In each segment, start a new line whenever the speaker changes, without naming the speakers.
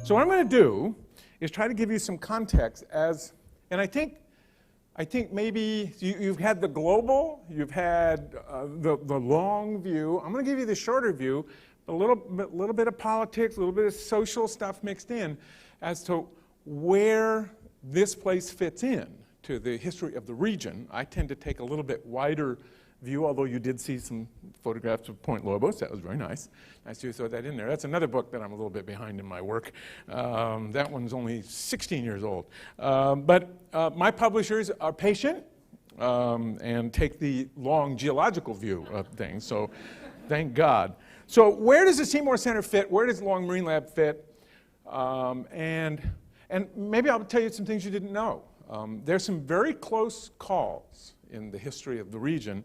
So what I'm going to do is try to give you some context and I think maybe you've had the global, you've had the long view. I'm going to give you the shorter view, a little bit of politics, a little bit of social stuff mixed in as to where this place fits in to the history of the region. I tend to take a little bit wider view, although you did see some photographs of Point Lobos. That was very nice. Nice to throw that in there. That's another book that I'm a little bit behind in my work. That one's only 16 years old. But my publishers are patient and take the long geological view of things, so thank God. So where does the Seymour Center fit? Where does Long Marine Lab fit? And maybe I'll tell you some things you didn't know. There's some very close calls in the history of the region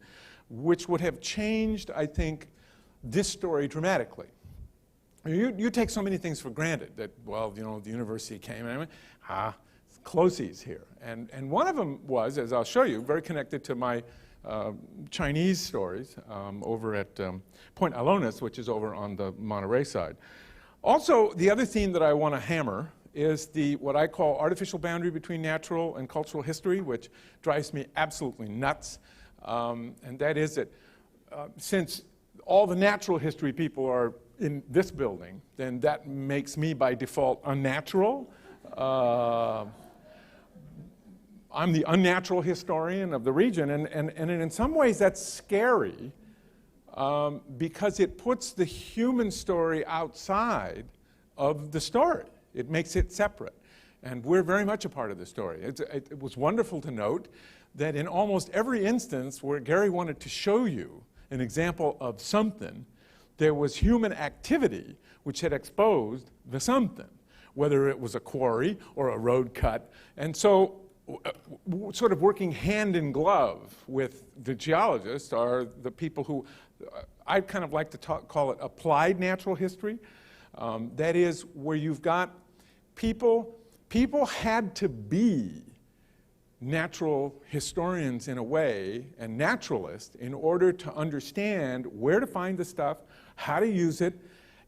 which would have changed, I think, this story dramatically. You take so many things for granted that, well, you know, the university came and I went, closies here. And one of them was, as I'll show you, very connected to my Chinese stories over at Point Alonis, which is over on the Monterey side. Also, the other theme that I want to hammer is what I call artificial boundary between natural and cultural history, which drives me absolutely nuts. And that is that since all the natural history people are in this building, then that makes me by default unnatural. I'm the unnatural historian of the region, and in some ways that's scary because it puts the human story outside of the story. It makes it separate. And we're very much a part of the story. It was wonderful to note that in almost every instance where Gary wanted to show you an example of something, there was human activity which had exposed the something, whether it was a quarry or a road cut. And so sort of working hand in glove with the geologists are the people who, I kind of like to call it applied natural history. That is where you've got people had to be natural historians in a way, and naturalists, in order to understand where to find the stuff, how to use it,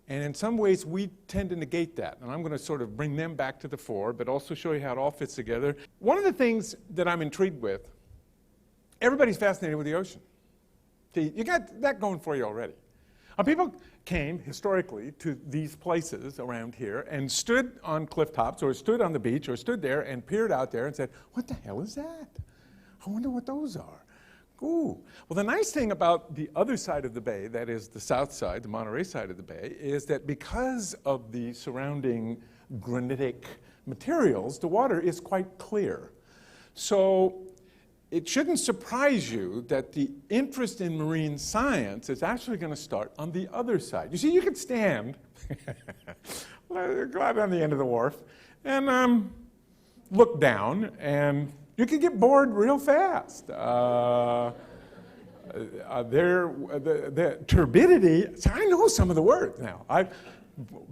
and in some ways we tend to negate that. And I'm going to sort of bring them back to the fore, but also show you how it all fits together. One of the things that I'm intrigued with, everybody's fascinated with the ocean. See, you got that going for you already. People came historically to these places around here and stood on cliff tops or stood on the beach or stood there and peered out there and said, what the hell is that? I wonder what those are. Ooh. Well, the nice thing about the other side of the bay, that is the south side, the Monterey side of the bay, is that because of the surrounding granitic materials, the water is quite clear. So it shouldn't surprise you that the interest in marine science is actually going to start on the other side. You see, you could stand, go out on the end of the wharf, and look down, and you could get bored real fast. The turbidity, so I know some of the words now. I've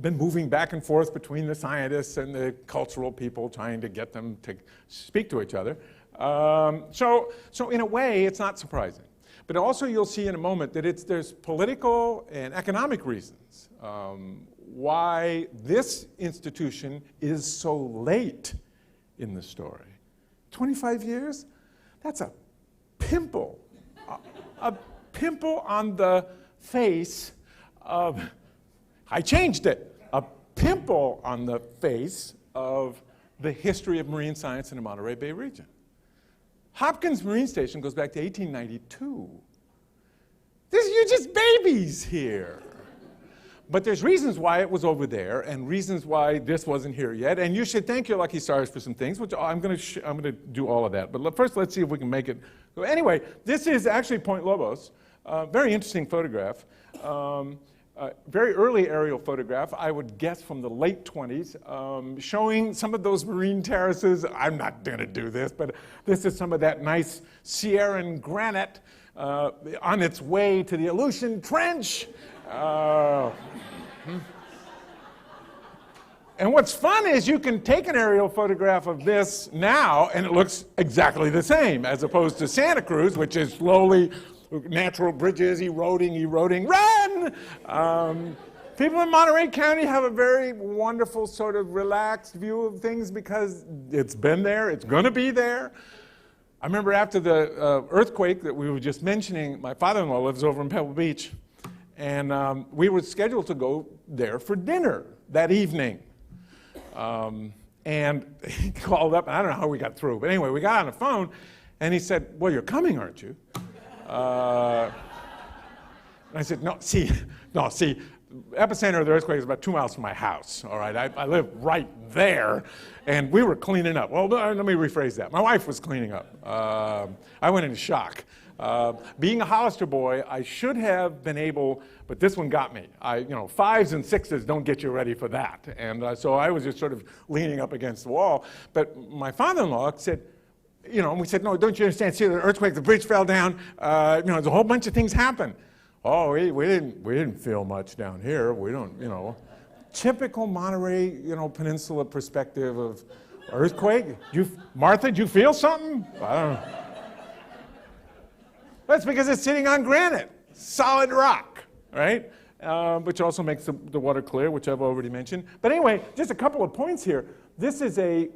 been moving back and forth between the scientists and the cultural people, trying to get them to speak to each other. So in a way, it's not surprising. But also you'll see in a moment that there's political and economic reasons why this institution is so late in the story. 25 years? That's a pimple. A pimple on the face of, I changed it, a pimple on the face of the history of marine science in the Monterey Bay region. Hopkins Marine Station goes back to 1892. You're just babies here. But there's reasons why it was over there and reasons why this wasn't here yet. And you should thank your lucky stars for some things, which I'm going to do all of that. But first, let's see if we can make it. Anyway, this is actually Point Lobos. Very interesting photograph. Very early aerial photograph, I would guess from the late 20s, showing some of those marine terraces. I'm not going to do this, but this is some of that nice Sierran granite on its way to the Aleutian Trench. And what's fun is you can take an aerial photograph of this now, and it looks exactly the same, as opposed to Santa Cruz, which is slowly natural bridges eroding, run! People in Monterey County have a very wonderful sort of relaxed view of things because it's been there, it's going to be there. I remember after the earthquake that we were just mentioning, my father-in-law lives over in Pebble Beach, and we were scheduled to go there for dinner that evening. And he called up, and I don't know how we got through, but anyway, we got on the phone, and he said, well, you're coming, aren't you? And I said, no, see, epicenter of the earthquake is about 2 miles from my house, all right? I live right there, and we were cleaning up. Well, let me rephrase that. My wife was cleaning up. I went into shock. Being a Hollister boy, I should have been able, but this one got me. Fives and sixes don't get you ready for that. And so I was just sort of leaning up against the wall. But my father-in-law said, and we said, no, don't you understand? See, the earthquake, the bridge fell down. There's a whole bunch of things happened. Oh, we didn't feel much down here. We don't, Typical Monterey, Peninsula perspective of earthquake. Martha, did you feel something? I don't know. That's because it's sitting on granite, solid rock, right? Which also makes the water clear, which I've already mentioned. But anyway, just a couple of points here. This is a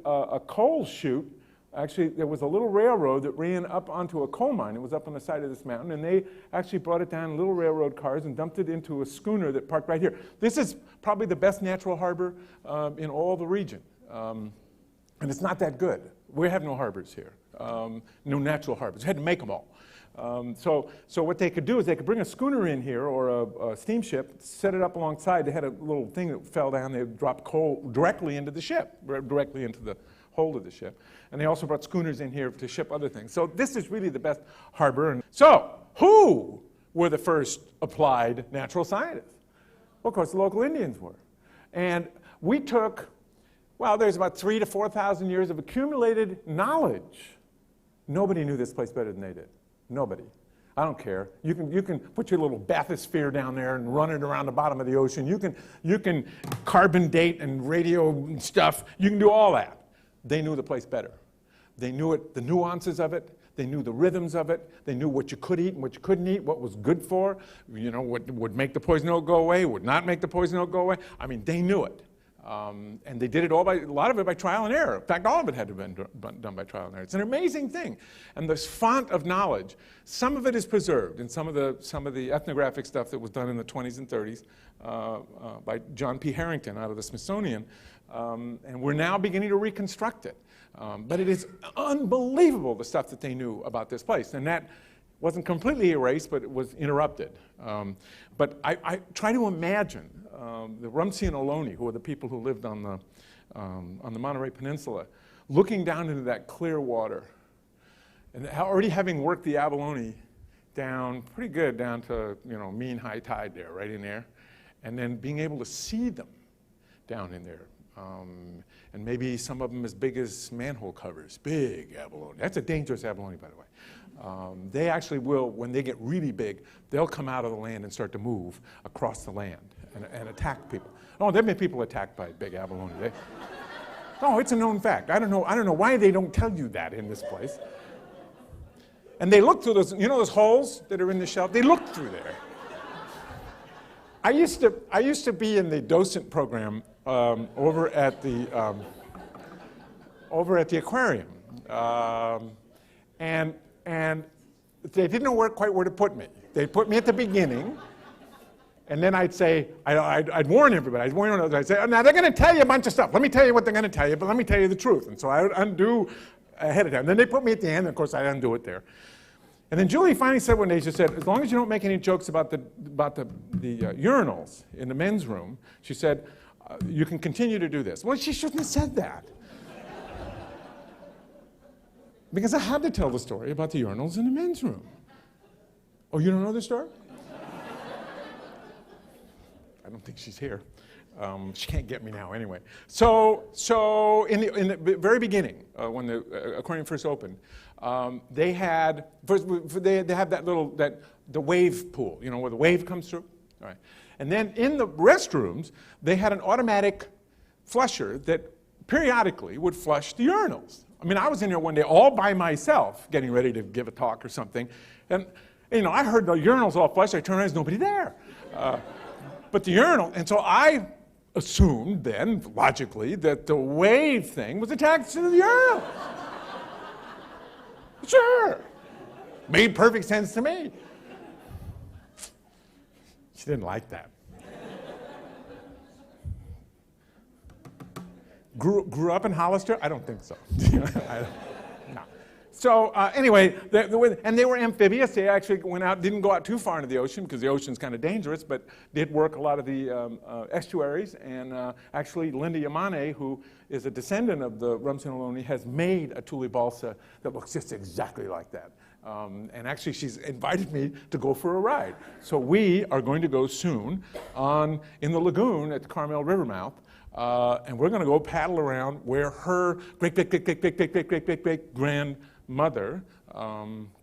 coal chute. Actually, there was a little railroad that ran up onto a coal mine. It was up on the side of this mountain, and they actually brought it down in little railroad cars and dumped it into a schooner that parked right here. This is probably the best natural harbor in all the region. And it's not that good. We have no harbors here, no natural harbors. We had to make them all. So what they could do is they could bring a schooner in here or a steamship, set it up alongside. They had a little thing that fell down. They would drop coal directly into the ship, directly into the hold of the ship. And they also brought schooners in here to ship other things. So this is really the best harbor. And so who were the first applied natural scientists? Well, of course, the local Indians were. And we took, there's about 3,000 to 4,000 years of accumulated knowledge. Nobody knew this place better than they did. Nobody. I don't care. You can put your little bathysphere down there and run it around the bottom of the ocean. You can carbon date and radio stuff. You can do all that. They knew the place better. They knew it, the nuances of it. They knew the rhythms of it. They knew what you could eat and what you couldn't eat, what was good for, what would make the poison oak go away, would not make the poison oak go away. I mean, they knew it. And they did it a lot of it by trial and error. In fact, all of it had to have been done by trial and error. It's an amazing thing. And this font of knowledge, some of it is preserved in some of the ethnographic stuff that was done in the 20s and 30s by John P. Harrington out of the Smithsonian. And we're now beginning to reconstruct it. But it is unbelievable, the stuff that they knew about this place. And that wasn't completely erased, but it was interrupted. But I try to imagine the Rumsey and Ohlone, who are the people who lived on the Monterey Peninsula, looking down into that clear water, and already having worked the abalone down pretty good down to mean high tide there, right in there, and then being able to see them down in there. And maybe some of them as big as manhole covers, big abalone. That's a dangerous abalone, by the way. They actually will, when they get really big, they'll come out of the land and start to move across the land and attack people. Oh, there have been people attacked by big abalone. Oh, it's a known fact. I don't know why they don't tell you that in this place. And they look through those, those holes that are in the shelf? They look through there. I used to be in the docent program over at the aquarium, and they didn't know quite where to put me. They put me at the beginning, and then I'd say, I'd warn everybody. I'd warn others. I'd say, oh, now they're going to tell you a bunch of stuff. Let me tell you what they're going to tell you, but let me tell you the truth. And so I would undo ahead of time. Then they put me at the end, and of course I'd undo it there. And then Julie finally said one day, she said, as long as you don't make any jokes about the urinals in the men's room, she said, you can continue to do this. Well, she shouldn't have said that. Because I had to tell the story about the urinals in the men's room. Oh, you don't know the story? I don't think she's here. She can't get me now anyway. So in the very beginning, when the aquarium first opened, they have the wave pool, where the wave comes through. All right. And then in the restrooms, they had an automatic flusher that periodically would flush the urinals. I mean, I was in there one day all by myself, getting ready to give a talk or something, and I heard the urinals all flush. I turned around, there's nobody there. but the urinal, and so I assumed then, logically, that the wave thing was attached to the urinal. Sure. Made perfect sense to me. She didn't like that. Grew up in Hollister? I don't think so. No. So anyway, and they were amphibious. They actually didn't go out too far into the ocean because the ocean's kind of dangerous, but did work a lot of the estuaries. And actually, Linda Yamane, who is a descendant of the Rumsenoloni, has made a tule balsa that looks just exactly like that. And actually, she's invited me to go for a ride. So we are going to go soon in the lagoon at the Carmel River mouth. And we're going to go paddle around where her great-great-great-great-great-great-great-grandmother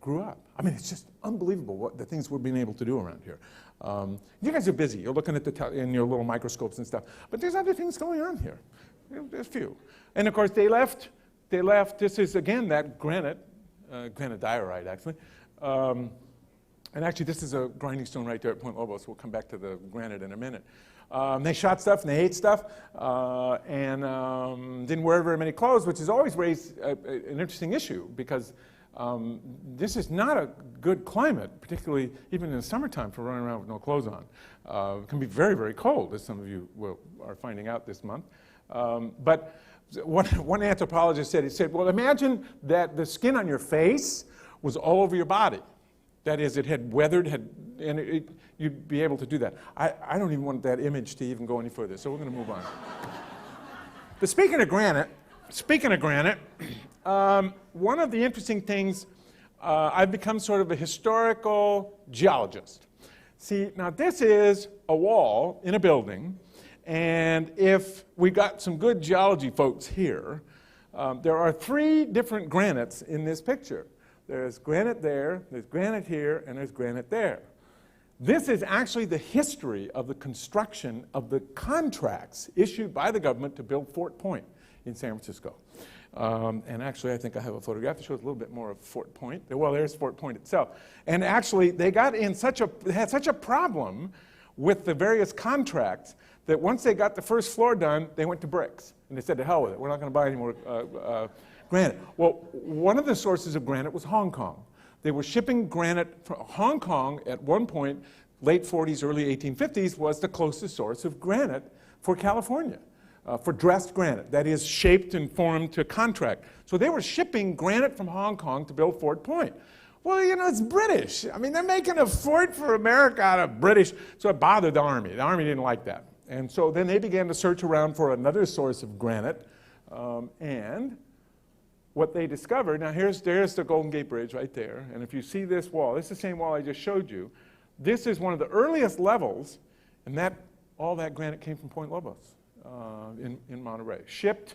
grew up. I mean, it's just unbelievable what the things we're being able to do around here. You guys are busy. You're looking at in your little microscopes and stuff. But there's other things going on here. There's a few. And of course, they left. This is, again, that granite diorite, actually. And actually, this is a grinding stone right there at Point Lobos. We'll come back to the granite in a minute. They shot stuff and they ate stuff and didn't wear very many clothes, which has always raised an interesting issue because this is not a good climate, particularly even in the summertime for running around with no clothes on. It can be very, very cold, as some of you are finding out this month. But one anthropologist said, well, imagine that the skin on your face was all over your body. That is, it had weathered, and you'd be able to do that. I don't even want that image to even go any further, so we're going to move on. But speaking of granite, one of the interesting things, I've become sort of a historical geologist. See, now this is a wall in a building, and if we got some good geology folks here, there are 3 different granites in this picture. There's granite there, there's granite here, and there's granite there. This is actually the history of the construction of the contracts issued by the government to build Fort Point in San Francisco. And actually, I think I have a photograph that shows a little bit more of Fort Point. Well, there's Fort Point itself. And actually, they had such a problem with the various contracts that once they got the first floor done, they went to bricks. And they said, to hell with it, we're not going to buy any more granite. Well, one of the sources of granite was Hong Kong. They were shipping granite from Hong Kong at one point, late 40s, early 1850s, was the closest source of granite for California, for dressed granite, that is shaped and formed to contract. So they were shipping granite from Hong Kong to build Fort Point. Well, you know, it's British. I mean, they're making a fort for America out of British, so it bothered the Army. The Army didn't like that. And so then they began to search around for another source of granite, and what they discovered, now there's the Golden Gate Bridge right there, and if you see this wall, this is the same wall I just showed you. This is one of the earliest levels, and all that granite came from Point Lobos in Monterey. Shipped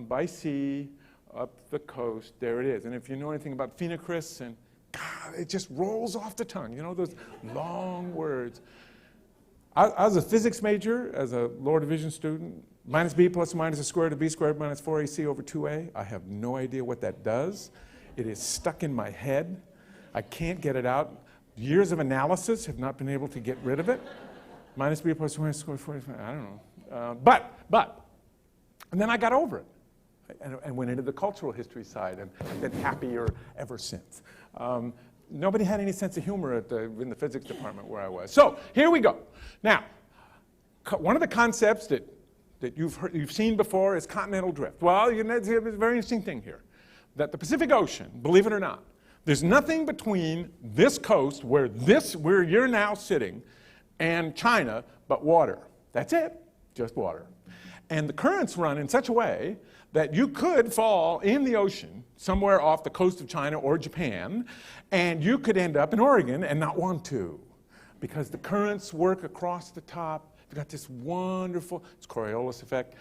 by sea up the coast, there it is. And if you know anything about phenocrysts, and God, it just rolls off the tongue, you know, those long words. I was a physics major as a lower division student. Minus b plus or minus a square root of b squared minus 4ac over 2a. I have no idea what that does. It is stuck in my head. I can't get it out. Years of analysis have not been able to get rid of it. Minus b plus or minus square root of 45, I don't know. But, and then I got over it and went into the cultural history side and been happier ever since. Nobody had any sense of humor in the physics department where I was. So here we go. Now, one of the concepts that you've seen before is continental drift. Well, you know, there's a very interesting thing here, that the Pacific Ocean, believe it or not, there's nothing between this coast where you're now sitting and China but water. That's it, just water. And the currents run in such a way that you could fall in the ocean somewhere off the coast of China or Japan, and you could end up in Oregon and not want to, because the currents work across the top. You've got this wonderful, it's Coriolis effect.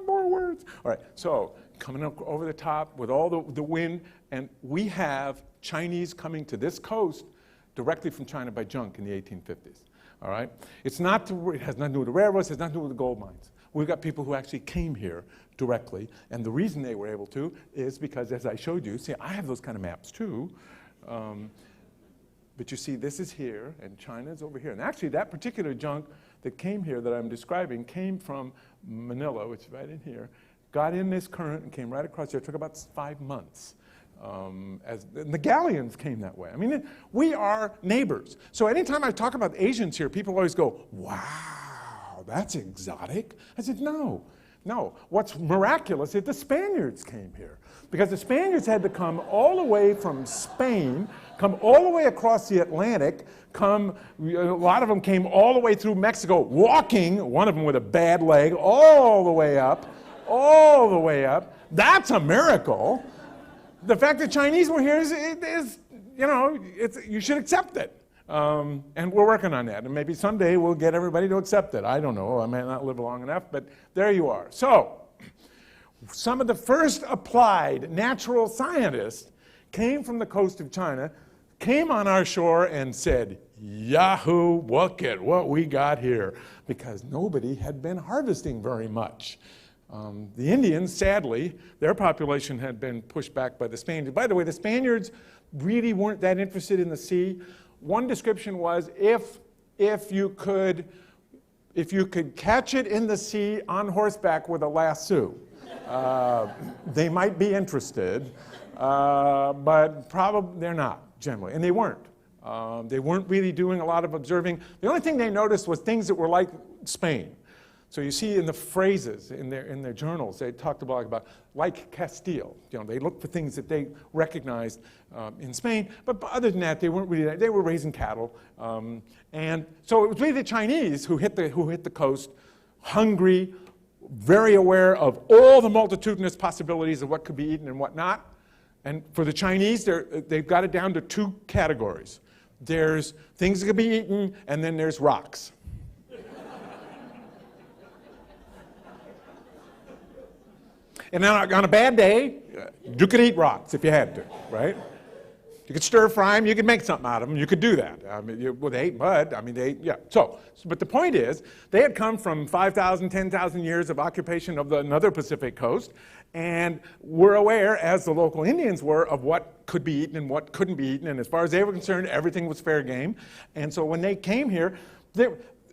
More words. All right, so coming up over the top with all the wind, and we have Chinese coming to this coast directly from China by junk in the 1850s. All right, it has nothing to do with the railroads, it has nothing to do with the gold mines. We've got people who actually came here directly, and the reason they were able to is because, as I showed you, see, I have those kind of maps too. But you see, this is here, and China's over here. And actually, that particular junk that came here that I'm describing came from Manila, which is right in here, got in this current and came right across here. It took about 5 months. And the galleons came that way. I mean, we are neighbors. So anytime I talk about Asians here, people always go, wow, that's exotic. I said, no. What's miraculous is the Spaniards came here. Because the Spaniards had to come all the way from Spain, come all the way across the Atlantic, a lot of them came all the way through Mexico, walking, one of them with a bad leg, all the way up. That's a miracle. The fact that Chinese were here is you should accept it. And we're working on that. And maybe someday we'll get everybody to accept it. I don't know. I may not live long enough, but there you are. So, some of the first applied natural scientists came from the coast of China, came on our shore and said, Yahoo, look at what we got here. Because nobody had been harvesting very much. The Indians, sadly, their population had been pushed back by the Spaniards. By the way, the Spaniards really weren't that interested in the sea. One description was if you could catch it in the sea on horseback with a lasso, they might be interested, but probably they're not generally, and they weren't. They weren't really doing a lot of observing. The only thing they noticed was things that were like Spain. So you see in the phrases in their journals, they talked about like Castile. They looked for things that they recognized in Spain, but other than that, they weren't really. They were raising cattle, and so it was really the Chinese who hit the coast, hungry, very aware of all the multitudinous possibilities of what could be eaten and what not. And for the Chinese, they've got it down to 2 categories. There's things that can be eaten, and then there's rocks. And on a bad day, you could eat rocks if you had to, right? You could stir fry them, you could make something out of them, you could do that. I mean, they ate mud, but the point is, they had come from 5,000, 10,000 years of occupation of another Pacific coast, and were aware, as the local Indians were, of what could be eaten and what couldn't be eaten, and as far as they were concerned, everything was fair game. And so when they came here,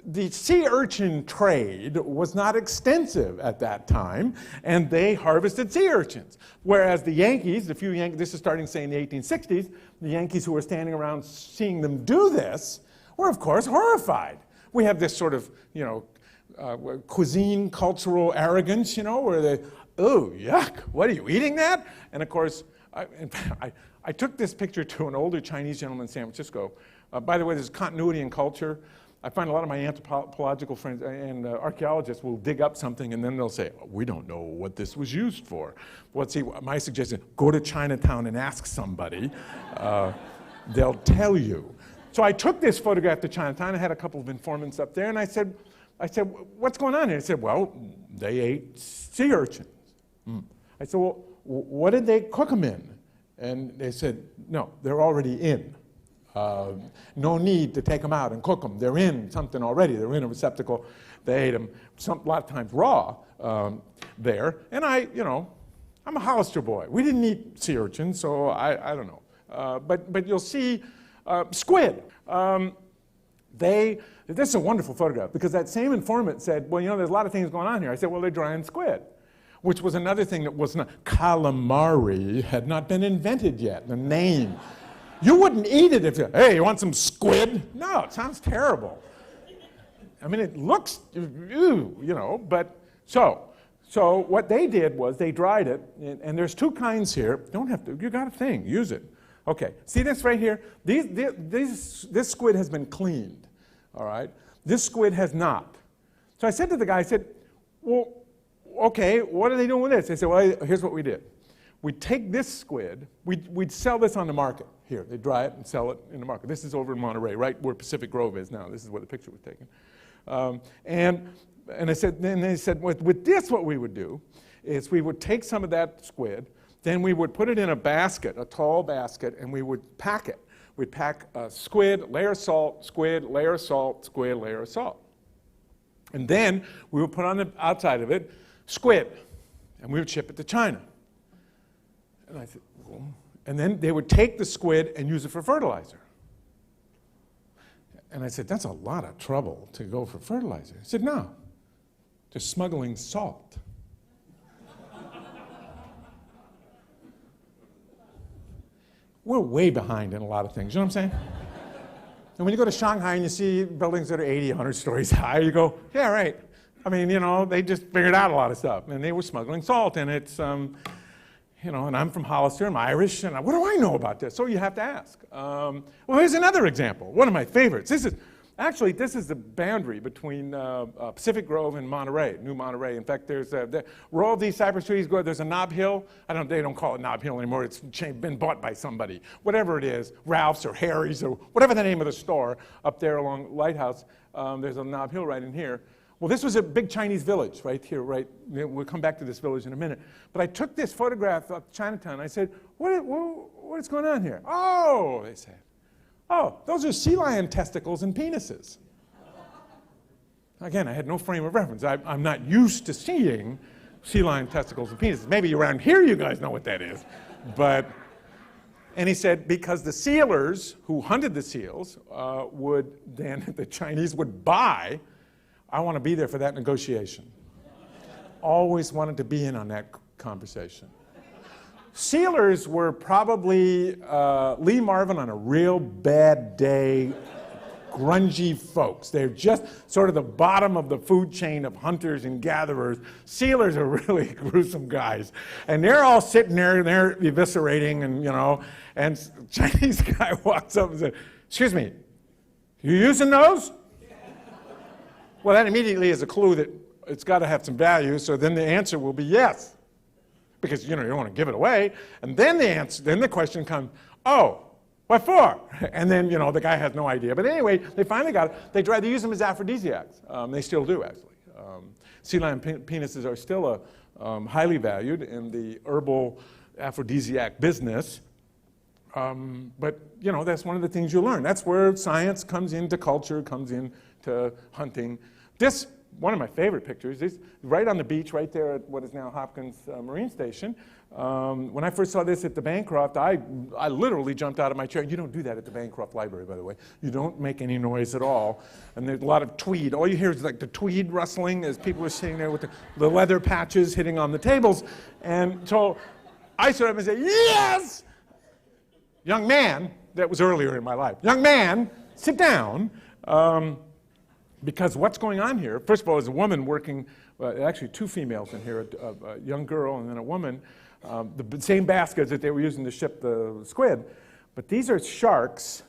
the sea urchin trade was not extensive at that time, and they harvested sea urchins. Whereas the Yankees, this is starting, say, in the 1860s, the Yankees who were standing around seeing them do this were, of course, horrified. We have this sort of, cuisine cultural arrogance, where they, oh, yuck, what are you eating that? And of course, I took this picture to an older Chinese gentleman in San Francisco. By the way, there's continuity in culture. I find a lot of my anthropological friends and archaeologists will dig up something and then they'll say, oh, we don't know what this was used for. Well, let's see, my suggestion, go to Chinatown and ask somebody. They'll tell you. So I took this photograph to Chinatown. I had a couple of informants up there and I said, what's going on here? They said, well, they ate sea urchins. I said, well, what did they cook them in? And they said, no, they're already in. No need to take them out and cook them. They're in something already. They're in a receptacle. They ate them a lot of times raw there. And I'm a Hollister boy. We didn't eat sea urchins, so I don't know. But you'll see squid. This is a wonderful photograph because that same informant said, well, there's a lot of things going on here. I said, well, they're drying squid, which was another thing that was not. Calamari had not been invented yet, the name. You wouldn't eat it if hey, you want some squid? No, it sounds terrible. I mean, it looks, but so what they did was they dried it, and there's 2 kinds here. Don't have to, you got a thing, use it. Okay, see this right here? This squid has been cleaned, all right? This squid has not. So I said to the guy, I said, well, okay, what are they doing with this? They said, well, here's what we did. We'd take this squid, we'd sell this on the market. Here, they dry it and sell it in the market. This is over in Monterey, right where Pacific Grove is now. This is where the picture was taken. And I said, then they said, with this, what we would do is we would take some of that squid, then we would put it in a basket, a tall basket, and we would pack it. We'd pack squid, layer of salt, squid, layer of salt, squid, layer of salt. And then we would put on the outside of it squid, and we would ship it to China. And I said, well, and then they would take the squid and use it for fertilizer. And I said, that's a lot of trouble to go for fertilizer. He said, no, they're smuggling salt. We're way behind in a lot of things, you know what I'm saying? And when you go to Shanghai and you see buildings that are 80, 100 stories high, you go, yeah, right. I mean, you know, they just figured out a lot of stuff. And they were smuggling salt, and it's, you know, and I'm from Hollister, I'm Irish, and what do I know about this? So you have to ask. Well, here's another example, one of my favorites. This is the boundary between Pacific Grove and Monterey, New Monterey. In fact, where all these cypress trees go, there's a knob hill. They don't call it knob hill anymore. It's been bought by somebody. Whatever it is, Ralph's or Harry's or whatever the name of the store up there along Lighthouse, there's a knob hill right in here. Well, this was a big Chinese village right here, right? We'll come back to this village in a minute. But I took this photograph of Chinatown. I said, what is going on here? Oh, they said. Oh, those are sea lion testicles and penises. Again, I had no frame of reference. I'm not used to seeing sea lion testicles and penises. Maybe around here you guys know what that is. And he said, because the sealers who hunted the seals the Chinese would buy. I want to be there for that negotiation. Always wanted to be in on that conversation. Sealers were probably Lee Marvin on a real bad day, grungy folks. They're just sort of the bottom of the food chain of hunters and gatherers. Sealers are really gruesome guys. And they're all sitting there and they're eviscerating and, you know, and Chinese guy walks up and says, excuse me, you using those? Well, that immediately is a clue that it's got to have some value, so then the answer will be yes. Because, you know, you don't want to give it away. And then the question comes, oh, what for? And then, you know, the guy has no idea. But anyway, they finally got it. They use them as aphrodisiacs. They still do, actually. Sea lion penises are still highly valued in the herbal aphrodisiac business. But, you know, that's one of the things you learn. That's where science comes into culture, comes into hunting. This, one of my favorite pictures, is right on the beach, right there at what is now Hopkins Marine Station. When I first saw this at the Bancroft, I literally jumped out of my chair. You don't do that at the Bancroft Library, by the way. You don't make any noise at all. And there's a lot of tweed. All you hear is like the tweed rustling as people are sitting there with the leather patches hitting on the tables. And so I stood up and said, yes! Young man, that was earlier in my life. Young man, sit down. Because what's going on here, first of all, is a woman working, actually two females in here, a young girl and then a woman, the same baskets that they were using to ship the squid. But these are sharks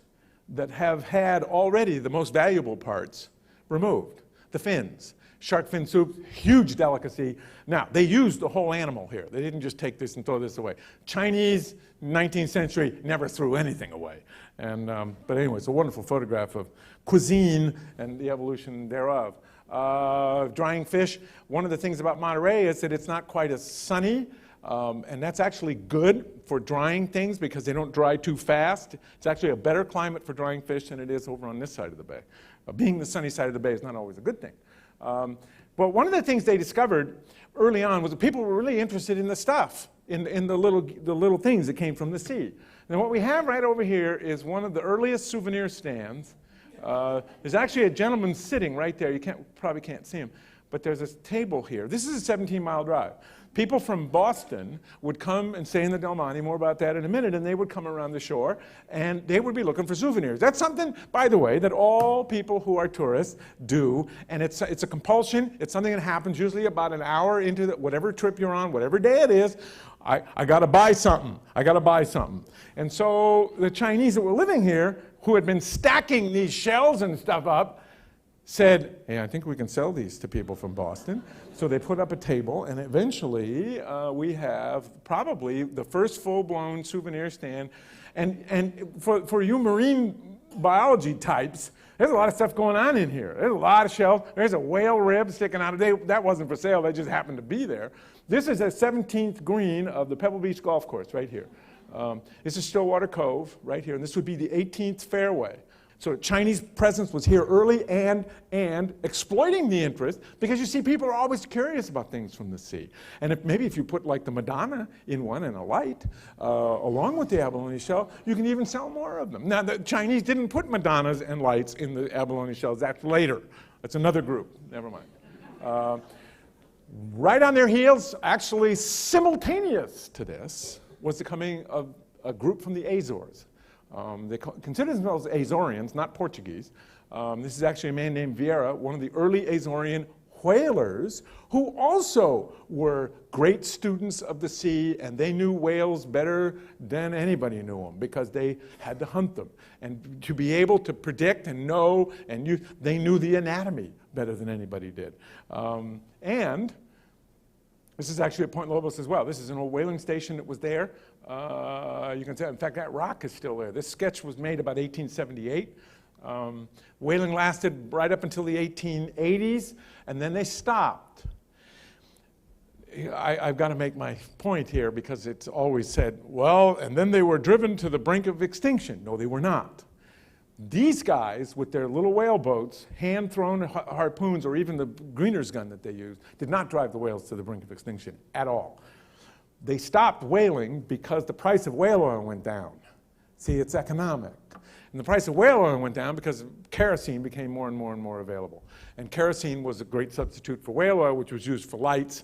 that have had already the most valuable parts removed, the fins. Shark fin soup, huge delicacy. Now, they used the whole animal here. They didn't just take this and throw this away. Chinese, 19th century, never threw anything away. And, but anyway, it's a wonderful photograph of cuisine and the evolution thereof. Drying fish, one of the things about Monterey is that it's not quite as sunny, and that's actually good for drying things because they don't dry too fast. It's actually a better climate for drying fish than it is over on this side of the bay. Being the sunny side of the bay is not always a good thing. But one of the things they discovered early on was that people were really interested in the stuff, in the little things that came from the sea. And what we have right over here is one of the earliest souvenir stands. There's actually a gentleman sitting right there. You probably can't see him. But there's a table here. This is a 17-mile drive. People from Boston would come and stay in the Del Monte, more about that in a minute, and they would come around the shore, and they would be looking for souvenirs. That's something, by the way, that all people who are tourists do, and it's a compulsion. It's something that happens usually about an hour into whatever trip you're on, whatever day it is. I got to buy something. I got to buy something. And so the Chinese that were living here, who had been stacking these shells and stuff up, said, hey, I think we can sell these to people from Boston. So they put up a table, and eventually we have probably the first full-blown souvenir stand. And for you marine biology types, there's a lot of stuff going on in here. There's a lot of shells. There's a whale rib sticking out of it. That wasn't for sale. They just happened to be there. This is a 17th green of the Pebble Beach Golf Course right here. This is Stillwater Cove right here, and this would be the 18th fairway. So Chinese presence was here early and exploiting the interest, because you see, people are always curious about things from the sea. And maybe if you put like the Madonna in one and a light, along with the abalone shell, you can even sell more of them. Now, the Chinese didn't put Madonnas and lights in the abalone shells. That's later. That's another group. Never mind. Right on their heels, actually simultaneous to this, was the coming of a group from the Azores. They consider themselves Azorians, not Portuguese. This is actually a man named Vieira, one of the early Azorean whalers, who also were great students of the sea, and they knew whales better than anybody knew them, because they had to hunt them. And to be able to predict and know, they knew the anatomy better than anybody did. And this is actually at Point Lobos as well. This is an old whaling station that was there. You can tell, in fact, that rock is still there. This sketch was made about 1878. Whaling lasted right up until the 1880s, and then they stopped. I've got to make my point here, because it's always said, well, and then they were driven to the brink of extinction. No, they were not. These guys, with their little whale boats, hand-thrown harpoons, or even the greener's gun that they used, did not drive the whales to the brink of extinction at all. They stopped whaling because the price of whale oil went down. See, it's economic. And the price of whale oil went down because kerosene became more and more available. And kerosene was a great substitute for whale oil, which was used for lights.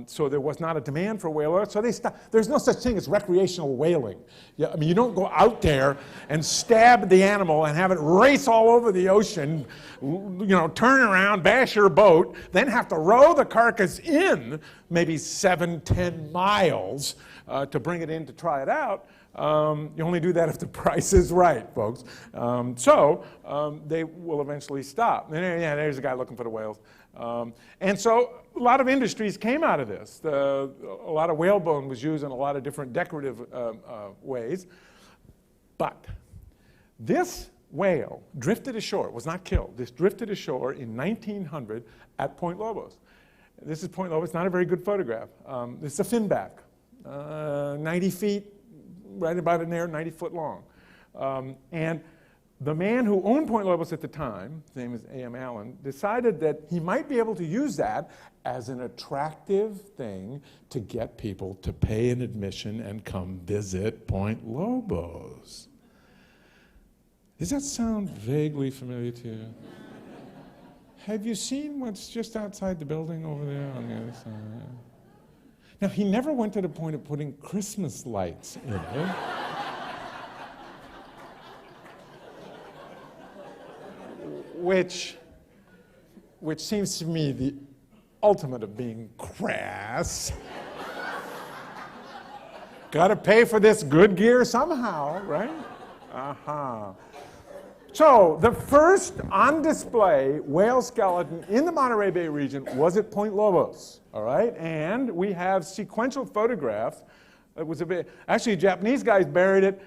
So there was not a demand for whale oil. So they stopped. There's no such thing as recreational whaling. Yeah, I mean, you don't go out there and stab the animal and have it race all over the ocean, turn around, bash your boat, then have to row the carcass in maybe 7-10 miles to bring it in to try it out. You only do that if the price is right, folks. So they will eventually stop. And yeah, there's a guy looking for the whales. And so a lot of industries came out of this. A lot of whalebone was used in a lot of different decorative ways. But this whale drifted ashore. It was not killed. This drifted ashore in 1900 at Point Lobos. This is Point Lobos. Not a very good photograph. This is a finback, 90 feet. Right about in there, 90 foot long. And the man who owned Point Lobos at the time, his name is A.M. Allen, decided that he might be able to use that as an attractive thing to get people to pay an admission and come visit Point Lobos. Does that sound vaguely familiar to you? Have you seen what's just outside the building over there on the other side? Now, he never went to the point of putting Christmas lights in it. Which seems to me the ultimate of being crass. Got to pay for this good gear somehow, right? So the first on display whale skeleton in the Monterey Bay region was at Point Lobos, all right? And we have sequential photographs. It was actually, Japanese guys buried it.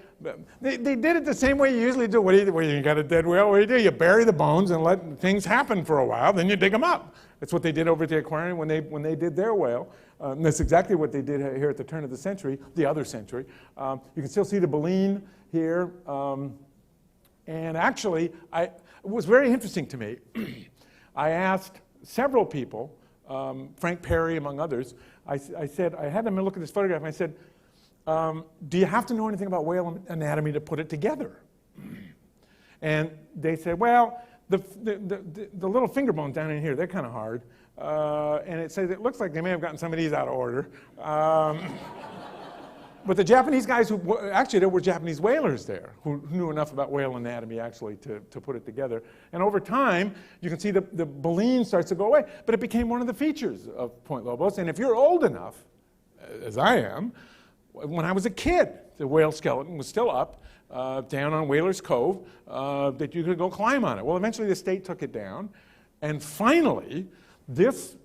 They did it the same way you usually do. What do you got a dead whale? What do? You bury the bones and let things happen for a while, then you dig them up. That's what they did over at the aquarium when they did their whale. And that's exactly what they did here at the turn of the century, the other century. You can still see the baleen here. And actually, it was very interesting to me. I asked several people, Frank Perry among others, I had them look at this photograph, and I said, do you have to know anything about whale anatomy to put it together? And they said, well, the little finger bones down in here, they're kind of hard. And it says, it looks like they may have gotten some of these out of order. But the Japanese guys actually, there were Japanese whalers there who knew enough about whale anatomy actually to put it together. And over time, you can see the baleen starts to go away. But it became one of the features of Point Lobos. And if you're old enough, as I am, when I was a kid, the whale skeleton was still up down on Whalers Cove that you could go climb on it. Well, eventually the state took it down. And finally, this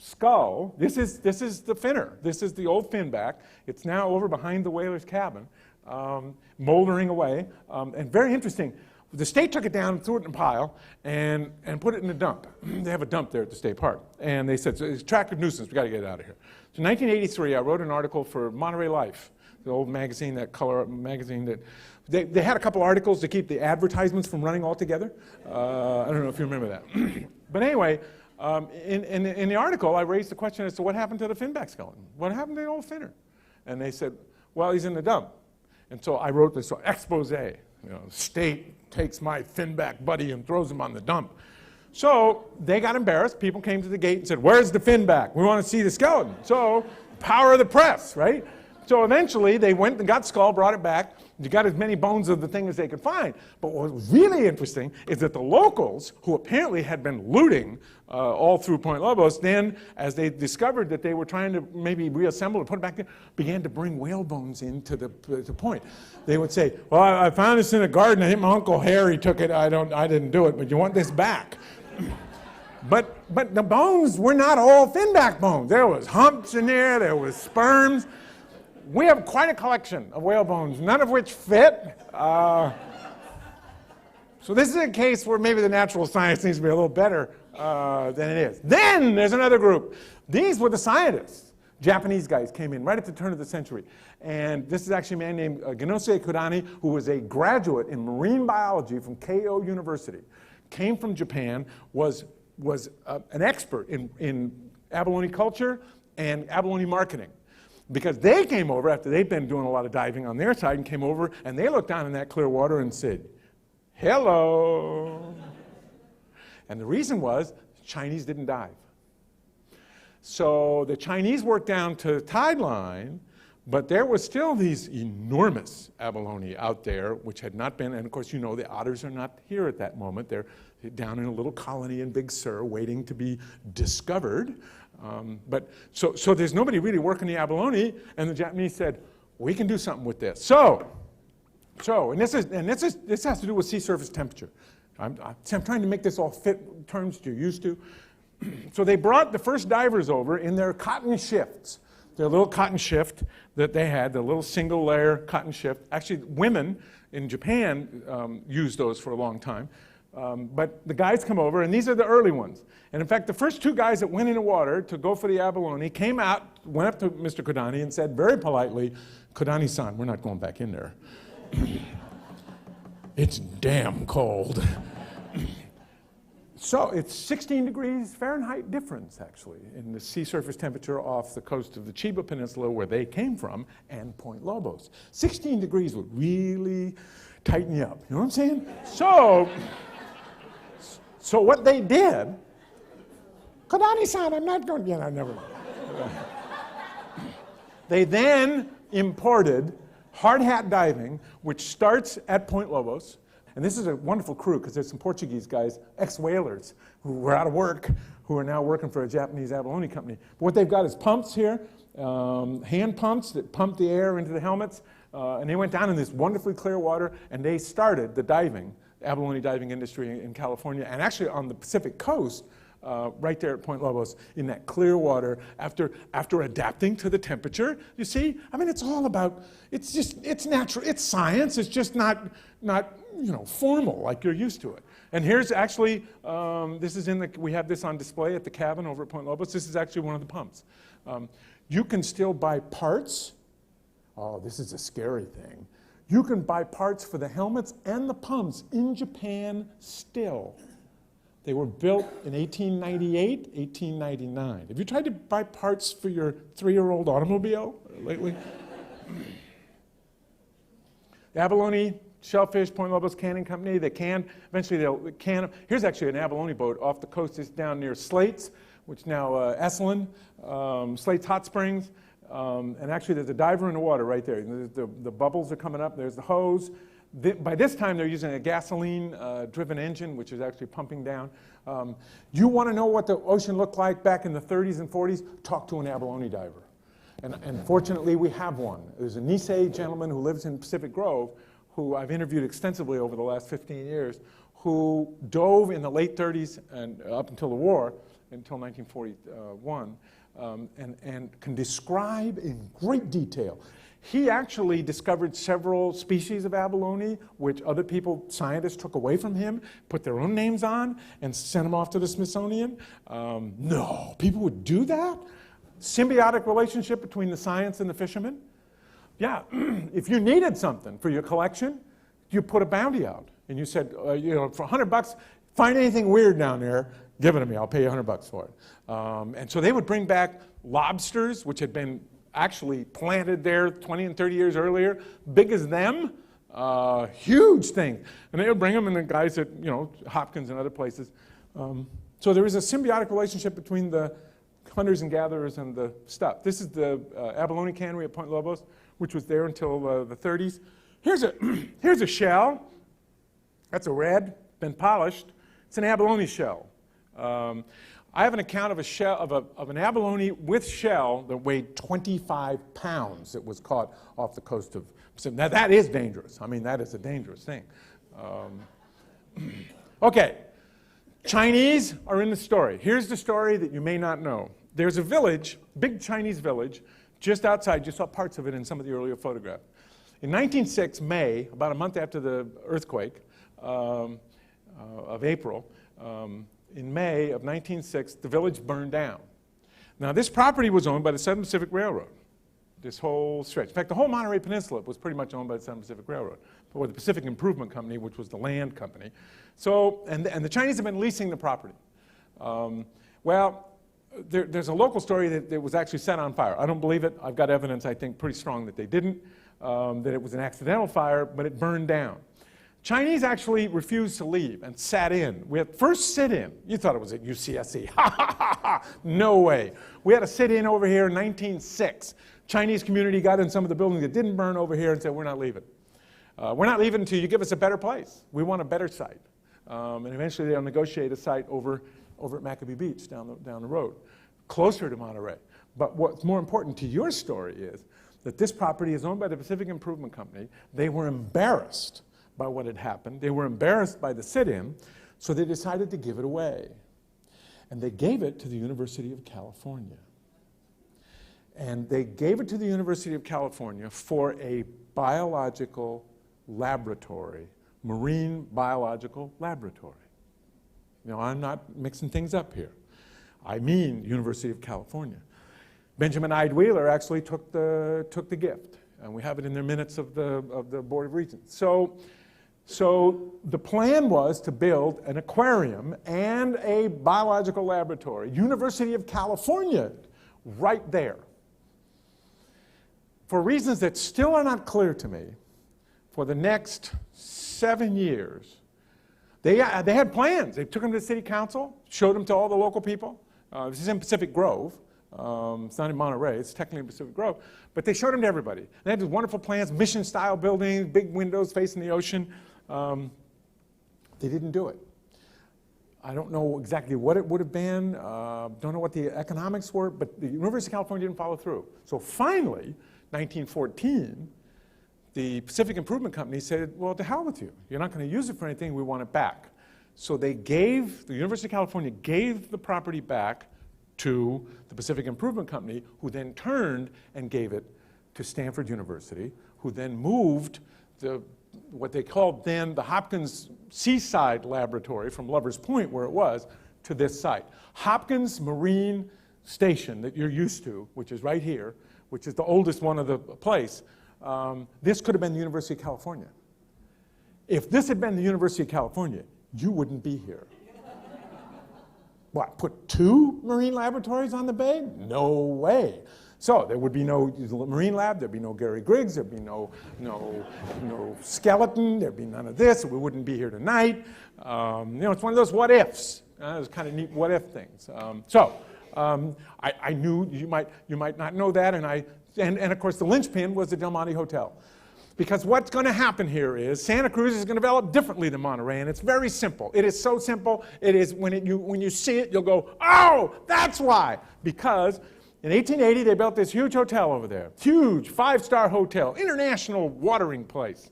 skull, this is the finner. This is the old finback. It's now over behind the whaler's cabin, moldering away. And very interesting, the state took it down, threw it in a pile, and put it in a dump. They have a dump there at the state park. And they said, so it's attractive nuisance, we got to get it out of here. So in 1983, I wrote an article for Monterey Life, the old magazine, that color magazine that They had a couple articles to keep the advertisements from running altogether. I don't know if you remember that. But anyway, in the article, I raised the question as to what happened to the finback skeleton. What happened to the old finner? And they said, well, he's in the dump. And so I wrote this expose. You know, state takes my finback buddy and throws him on the dump. So they got embarrassed. People came to the gate and said, where's the finback? We want to see the skeleton. So power of the press, right? So eventually they went and got skull, brought it back. You got as many bones of the thing as they could find. But what was really interesting is that the locals, who apparently had been looting all through Point Lobos, then as they discovered that they were trying to maybe reassemble or put it back there, began to bring whale bones into the point. They would say, well, I found this in a garden. I think my Uncle Harry took it. I didn't do it, but you want this back. But the bones were not all finback bones. There was humps in there was sperms. We have quite a collection of whale bones, none of which fit. So this is a case where maybe the natural science needs to be a little better than it is. Then there's another group. These were the scientists. Japanese guys came in right at the turn of the century. And this is actually a man named Genose Kurani, who was a graduate in marine biology from Keio University. Came from Japan, was an expert in abalone culture and abalone marketing. Because they came over after they'd been doing a lot of diving on their side and came over and they looked down in that clear water and said, hello. And the reason was Chinese didn't dive. So the Chinese worked down to tide line, but there was still these enormous abalone out there, which had not been, and of course you know the otters are not here at that moment. They're down in a little colony in Big Sur waiting to be discovered. So there's nobody really working the abalone, and the Japanese said, we can do something with this. And this has to do with sea surface temperature. I'm trying to make this all fit terms you're used to. So they brought the first divers over in their cotton shifts. Their little cotton shift that they had, the little single layer cotton shift. Actually, women in Japan used those for a long time. But the guys come over, and these are the early ones. And in fact, the first two guys that went into water to go for the abalone came out, went up to Mr. Kodani and said very politely, Kodani-san, we're not going back in there. It's damn cold. So it's 16 degrees Fahrenheit difference, actually, in the sea surface temperature off the coast of the Chiba Peninsula, where they came from, and Point Lobos. 16 degrees would really tighten you up. You know what I'm saying? So what they did, Kodani-san, I'm not going, never mind. They then imported hard hat diving, which starts at Point Lobos. And this is a wonderful crew because there's some Portuguese guys, ex-whalers, who were out of work, who are now working for a Japanese abalone company. But what they've got is pumps here, hand pumps that pump the air into the helmets. And they went down in this wonderfully clear water, and they started the diving, abalone diving industry in California, and actually on the Pacific coast, right there at Point Lobos, in that clear water, after adapting to the temperature. You see, I mean, it's all about, it's natural, it's science, it's just not formal like you're used to it. And here's actually, we have this on display at the cabin over at Point Lobos. This is actually one of the pumps. You can still buy parts. Oh, this is a scary thing. You can buy parts for the helmets and the pumps in Japan still. They were built in 1898, 1899. Have you tried to buy parts for your 3-year-old automobile lately? The abalone, shellfish, Point Lobos Canning Company, eventually they'll can. Here's actually an abalone boat off the coast. It's down near Slates, which now Esalen, Slates Hot Springs. And actually there's a diver in the water right there. The bubbles are coming up, there's the hose. By this time they're using a gasoline-driven engine, which is actually pumping down. You want to know what the ocean looked like back in the 30s and 40s? Talk to an abalone diver. And fortunately we have one. There's a Nisei gentleman who lives in Pacific Grove, who I've interviewed extensively over the last 15 years, who dove in the late 30s and up until the war, until 1941, and can describe in great detail. He actually discovered several species of abalone, which other people, scientists, took away from him, put their own names on, and sent them off to the Smithsonian. No, people would do that? Symbiotic relationship between the science and the fisherman? Yeah, if you needed something for your collection, you put a bounty out. And you said, you know, for $100, find anything weird down there, give it to me, I'll pay you $100 for it. And so they would bring back lobsters, which had been actually planted there 20 and 30 years earlier, big as them, huge thing. And they would bring them, and the guys at, you know, Hopkins and other places. So there was a symbiotic relationship between the hunters and gatherers and the stuff. This is the abalone cannery at Point Lobos, which was there until the 30s. Here's a shell. That's a red, been polished. It's an abalone shell. I have an account of a shell of an abalone with shell that weighed 25 pounds that was caught off the coast of Pacific. Now that is dangerous. I mean, that is a dangerous thing. Okay, Chinese are in the story. Here's the story that you may not know. There's a village, big Chinese village, just outside. You saw parts of it in some of the earlier photographs. In 1906, May, about a month after the earthquake of April, in May of 1906, the village burned down. Now, this property was owned by the Southern Pacific Railroad, this whole stretch. In fact, the whole Monterey Peninsula was pretty much owned by the Southern Pacific Railroad, or the Pacific Improvement Company, which was the land company. So, and the Chinese have been leasing the property. There's a local story that it was actually set on fire. I don't believe it. I've got evidence, I think, pretty strong that they didn't, that it was an accidental fire, but it burned down. Chinese actually refused to leave and sat in. We had first sit-in. You thought it was at UCSC. Ha, ha, ha, ha. No way. We had a sit-in over here in 1906. Chinese community got in some of the buildings that didn't burn over here and said, we're not leaving. We're not leaving until you give us a better place. We want a better site. And eventually they'll negotiate a site over at Maccabee Beach down the road, closer to Monterey. But what's more important to your story is that this property is owned by the Pacific Improvement Company. They were embarrassed by what had happened. They were embarrassed by the sit-in, so they decided to give it away. And they gave it to the University of California. And they gave it to the University of California for a biological laboratory, marine biological laboratory. You know, I'm not mixing things up here. I mean University of California. Benjamin Ide Wheeler actually took the gift, and we have it in their minutes of the Board of Regents. So the plan was to build an aquarium and a biological laboratory, University of California, right there. For reasons that still are not clear to me, for the next 7 years, they had plans. They took them to the city council, showed them to all the local people. This is in Pacific Grove. It's not in Monterey. It's technically in Pacific Grove. But they showed them to everybody. They had these wonderful plans, mission-style buildings, big windows facing the ocean. They didn't do it. I don't know exactly what it would have been. Don't know what the economics were. But the University of California didn't follow through. So finally, 1914, the Pacific Improvement Company said, well, to hell with you. You're not going to use it for anything. We want it back. So the University of California gave the property back to the Pacific Improvement Company, who then turned and gave it to Stanford University, who then moved what they called then the Hopkins Seaside Laboratory from Lover's Point, where it was, to this site. Hopkins Marine Station that you're used to, which is right here, which is the oldest one of the place, this could have been the University of California. If this had been the University of California, you wouldn't be here. What, put 2 marine laboratories on the bay? No way. So there would be no marine lab, there'd be no Gary Griggs, there'd be no skeleton, there'd be none of this, we wouldn't be here tonight. You know, it's one of those what ifs. Those kind of neat what if things. I knew you might not know that, and of course the linchpin was the Del Monte Hotel. Because what's going to happen here is Santa Cruz is going to develop differently than Monterey, and it's very simple. It is so simple, it is when you see it, you'll go, oh, that's why. Because in 1880, they built this huge hotel over there. Huge, 5-star hotel, international watering place.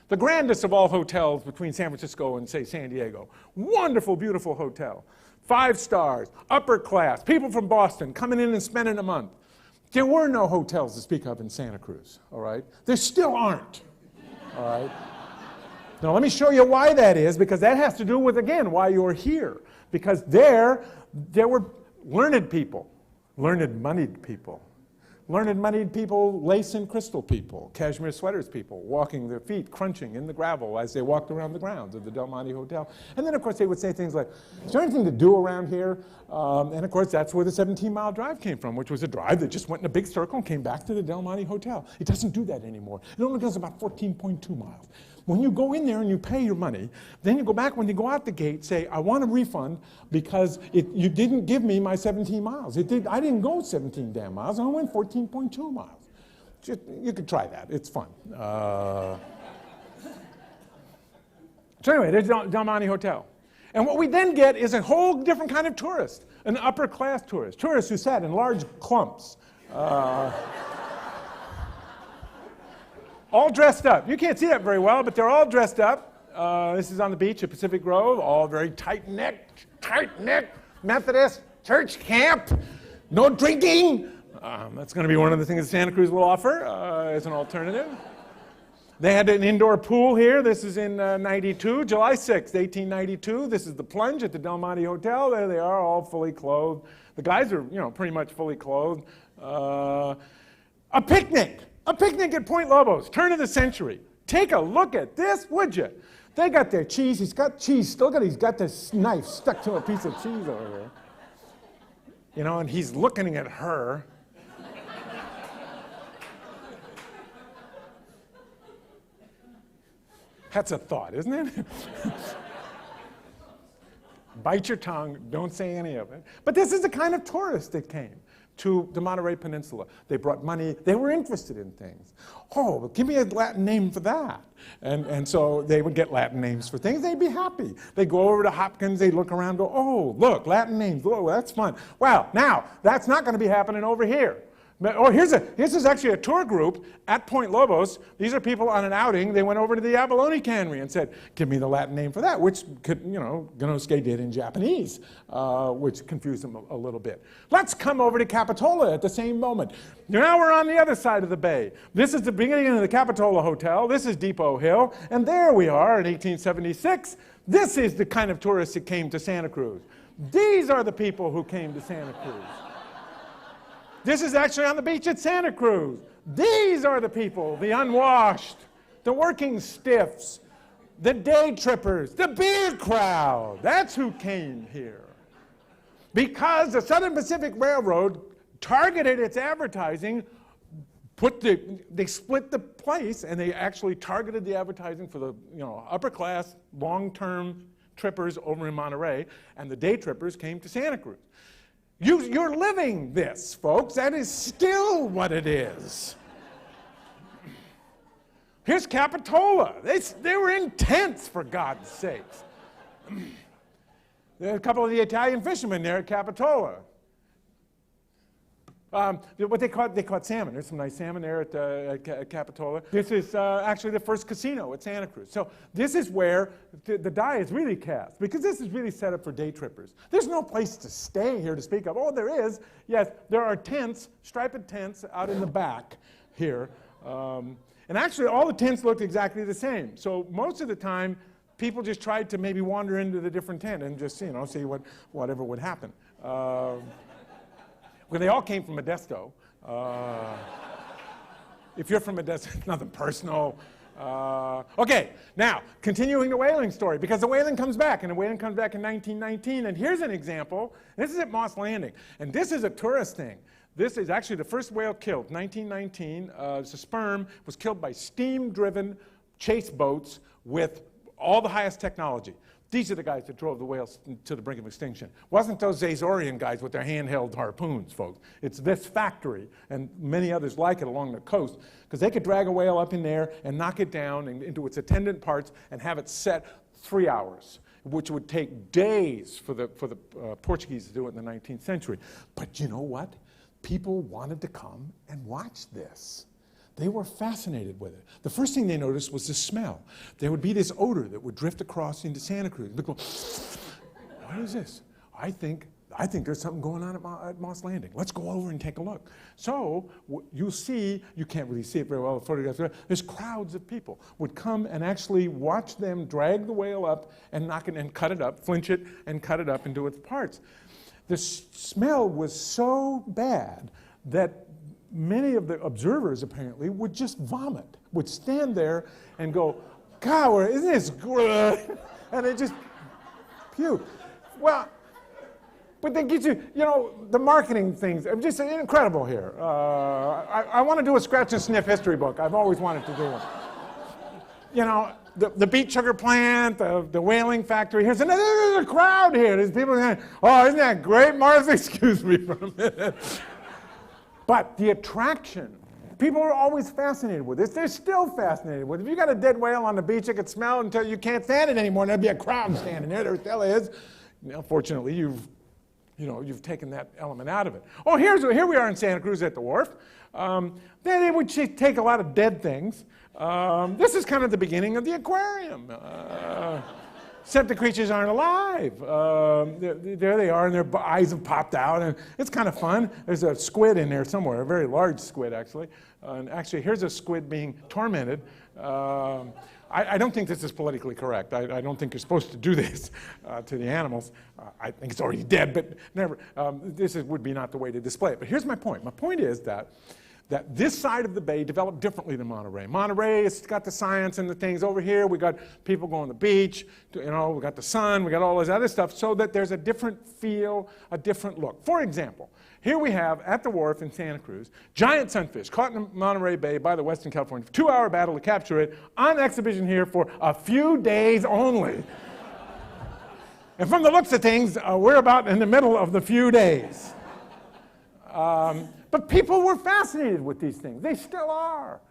The grandest of all hotels between San Francisco and, say, San Diego. Wonderful, beautiful hotel. 5 stars, upper class, people from Boston coming in and spending a month. There were no hotels to speak of in Santa Cruz, all right? There still aren't, all right? Now, let me show you why that is, because that has to do with, again, why you're here. Because there were learned people, learned, moneyed people, Learned, moneyed people, lace and crystal people, cashmere sweaters people, walking their feet, crunching in the gravel as they walked around the grounds of the Del Monte Hotel. And then, of course, they would say things like, is there anything to do around here? And, of course, that's where the 17-mile drive came from, which was a drive that just went in a big circle and came back to the Del Monte Hotel. It doesn't do that anymore. It only goes about 14.2 miles. When you go in there and you pay your money, then you go back, when you go out the gate, say, I want a refund because you didn't give me my 17 miles. I didn't go 17 damn miles, I went 14.2 miles. You could try that, it's fun. So anyway, there's Del Monte Hotel. And what we then get is a whole different kind of tourist, an upper class tourist, tourists who sat in large clumps. All dressed up. You can't see that very well, but they're all dressed up. This is on the beach at Pacific Grove, all very tight-necked Methodist church camp. No drinking. That's going to be one of the things that Santa Cruz will offer as an alternative. They had an indoor pool here. This is in 92, July 6th, 1892. This is the plunge at the Del Monte Hotel. There they are, all fully clothed. The guys are, pretty much fully clothed. A picnic. A picnic at Point Lobos, turn of the century. Take a look at this, would you? They got their cheese. He's got cheese. Look at, he's got this knife stuck to a piece of cheese over there. And he's looking at her. That's a thought, isn't it? Bite your tongue. Don't say any of it. But this is the kind of tourist that came to the Monterey Peninsula. They brought money. They were interested in things. Oh, give me a Latin name for that. And so they would get Latin names for things. They'd be happy. They'd go over to Hopkins. They'd look around, go, oh, look, Latin names. Oh, that's fun. Well, now, that's not going to be happening over here. Oh, this is actually a tour group at Point Lobos. These are people on an outing. They went over to the abalone cannery and said, give me the Latin name for that, which Ganosuke did in Japanese, which confused them a little bit. Let's come over to Capitola at the same moment. Now we're on the other side of the bay. This is the beginning of the Capitola Hotel. This is Depot Hill. And there we are in 1876. This is the kind of tourists that came to Santa Cruz. These are the people who came to Santa Cruz. This is actually on the beach at Santa Cruz. These are the people, the unwashed, the working stiffs, the day trippers, the beer crowd. That's who came here. Because the Southern Pacific Railroad targeted its advertising, they split the place, and they actually targeted the advertising for the upper class, long-term trippers over in Monterey, and the day trippers came to Santa Cruz. You're living this, folks. That is still what it is. Here's Capitola. They were in tents, for God's sakes. There are a couple of the Italian fishermen there at Capitola. What they caught salmon. There's some nice salmon there at Capitola. This is actually the first casino at Santa Cruz. So this is where the die is really cast, because this is really set up for day trippers. There's no place to stay here to speak of. Oh, there is. Yes, there are tents, striped tents out in the back here. And actually, all the tents looked exactly the same. So most of the time, people just tried to maybe wander into the different tent and just, see whatever would happen. Well, they all came from Modesto. If you're from Modesto, it's nothing personal. Okay, now, continuing the whaling story, because the whaling comes back, and the whaling comes back in 1919, and here's an example. This is at Moss Landing, and this is a tourist thing. This is actually the first whale killed, 1919. It's a sperm, was killed by steam-driven chase boats with all the highest technology. These are the guys that drove the whales to the brink of extinction. Wasn't those Azorian guys with their handheld harpoons, folks. It's this factory and many others like it along the coast, because they could drag a whale up in there and knock it down into its attendant parts and have it set 3 hours, which would take days for the Portuguese to do it in the 19th century. But you know what? People wanted to come and watch this. They were fascinated with it. The first thing they noticed was the smell. There would be this odor that would drift across into Santa Cruz. They'd go, what is this? I think there's something going on at Moss Landing. Let's go over and take a look. So you'll see, you can't really see it very well, the photographs, there's crowds of people would come and actually watch them drag the whale up and knock it and cut it up, flinch it and cut it up into its parts. The smell was so bad that many of the observers apparently would just vomit, would stand there and go, God, isn't this good? And they just puke. Well, but they get you, you know, the marketing things, I'm just incredible here. I want to do a scratch and sniff history book. I've always wanted to do one. You know, the beet sugar plant, the whaling factory. There's a crowd here. There's people saying, oh, isn't that great, Martha? Excuse me for a minute. But the attraction, people are always fascinated with this. They're still fascinated with it. If you got a dead whale on the beach, you could smell it until you can't stand it anymore, and there'd be a crowd standing there. There still is. Now, fortunately, you've taken that element out of it. Oh, here we are in Santa Cruz at the wharf. They would take a lot of dead things. This is kind of the beginning of the aquarium. Except the creatures aren't alive. There they are, and their eyes have popped out, and it's kind of fun. There's a squid in there somewhere, a very large squid, actually. And actually, here's a squid being tormented. I don't think this is politically correct. I don't think you're supposed to do this to the animals. I think it's already dead, but never. This would be not the way to display it. But here's my point. My point is that this side of the bay developed differently than Monterey. Monterey, it's got the science and the things. Over here, we got people going to the beach, we got the sun, we got all this other stuff, so that there's a different feel, a different look. For example, here we have, at the wharf in Santa Cruz, giant sunfish caught in Monterey Bay by the Western California. 2-hour battle to capture it, on exhibition here for a few days only. And from the looks of things, we're about in the middle of the few days. But people were fascinated with these things. They still are.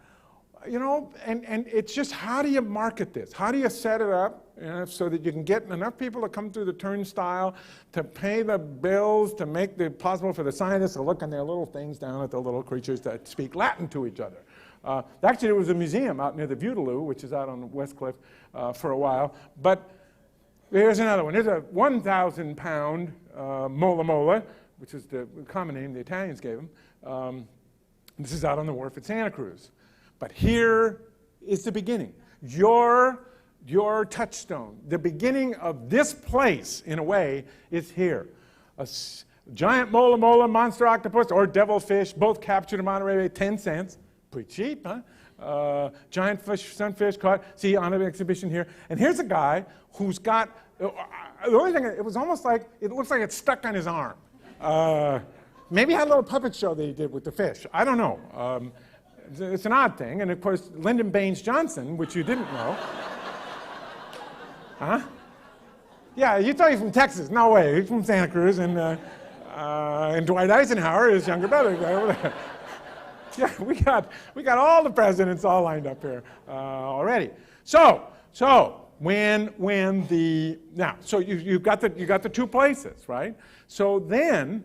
You know, and it's just, how do you market this? How do you set it up, so that you can get enough people to come through the turnstile, to pay the bills, to make it possible for the scientists to look on their little things down at the little creatures that speak Latin to each other. Actually, there was a museum out near the Butaloo, which is out on West Cliff, for a while. But here's another one. There's a 1,000-pound mola mola, which is the common name the Italians gave him. This is out on the wharf at Santa Cruz. But here is the beginning. Your touchstone, the beginning of this place, in a way, is here. A giant mola mola, monster octopus, or devilfish, both captured in Monterey Bay, 10 cents. Pretty cheap, huh? Giant fish, sunfish caught, see, on an exhibition here. And here's a guy who's got, the only thing, it was almost like, it looks like it's stuck on his arm. Maybe had a little puppet show that he did with the fish. I don't know. It's an odd thing. And of course, Lyndon Baines Johnson, which you didn't know. Huh? Yeah, you thought he was from Texas. No way. He's from Santa Cruz. And Dwight Eisenhower, his younger brother. Yeah, we got all the presidents all lined up here already. So when you got the two places, right? So then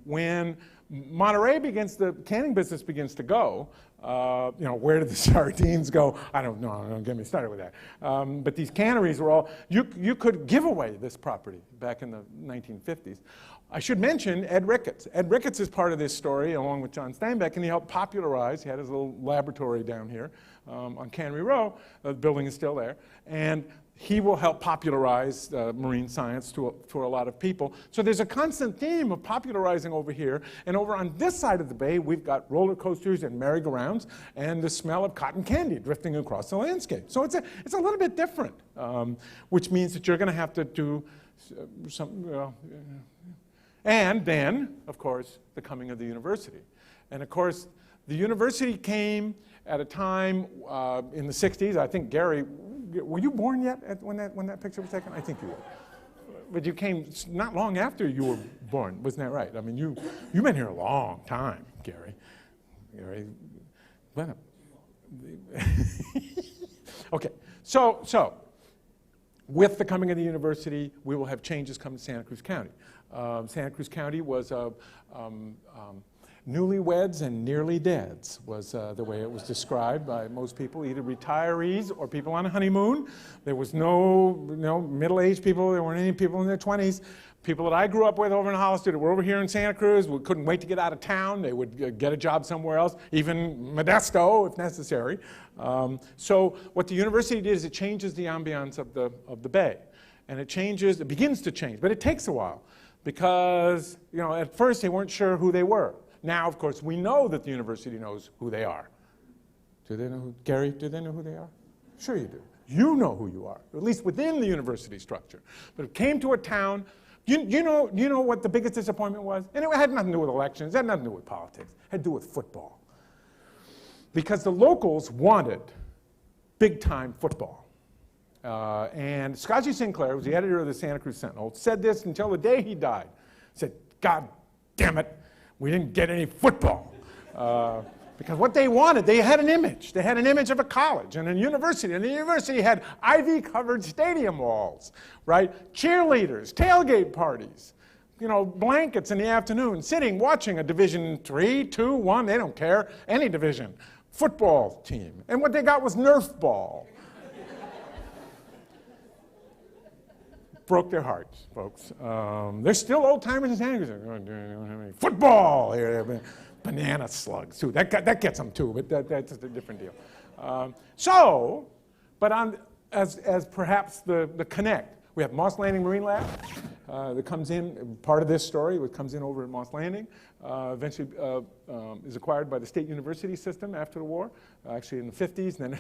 when Monterey the canning business begins to go, where did the sardines go? I don't know. Don't get me started with that. But these canneries were all, you could give away this property back in the 1950s. I should mention Ed Ricketts. Ed Ricketts is part of this story, along with John Steinbeck, and he helped popularize. He had his little laboratory down here on Cannery Row. The building is still there. And he will help popularize marine science to a lot of people. So there's a constant theme of popularizing over here. And over on this side of the bay, we've got roller coasters and merry-go-rounds and the smell of cotton candy drifting across the landscape. So it's a little bit different, which means that you're going to have to do some... And then, of course, the coming of the university. And of course, the university came at a time in the 60s. I think, Gary, were you born yet when that picture was taken? I think you were. But you came not long after you were born, wasn't that right? I mean, you've been here a long time, Gary. Okay, so with the coming of the university, we will have changes come to Santa Cruz County. Santa Cruz County was newlyweds and nearly deads was the way it was described by most people, either retirees or people on a honeymoon. There was no middle-aged people. There weren't any people in their 20s. People that I grew up with over in Hollister that were over here in Santa Cruz couldn't wait to get out of town. They would get a job somewhere else, even Modesto if necessary. So what the university did is it changes the ambiance of the bay. And it begins to change, but it takes a while. Because, at first they weren't sure who they were. Now, of course, we know that the university knows who they are. Do they know Gary, do they know who they are? Sure you do. You know who you are, at least within the university structure. But it came to a town, you know what the biggest disappointment was? And it had nothing to do with elections, it had nothing to do with politics, it had to do with football. Because the locals wanted big-time football. And Scott G. Sinclair, who was the editor of the Santa Cruz Sentinel, said this until the day he died. He said, God damn it, we didn't get any football. Because what they wanted, they had an image. They had an image of a college and a university. And the university had ivy-covered stadium walls, right? Cheerleaders, tailgate parties, you know, blankets in the afternoon, sitting, watching a Division 3, 2, 1, they don't care, any division, football team. And what they got was Nerf ball. Broke their hearts, folks. There's still old-timers in Santa Cruz. They don't have any football here. Banana slugs, too. That gets them, too, but that's a different deal. As perhaps the connect, we have Moss Landing Marine Lab that comes in, part of this story, which comes in over at Moss Landing, eventually is acquired by the State University system after the war, actually in the 50s, and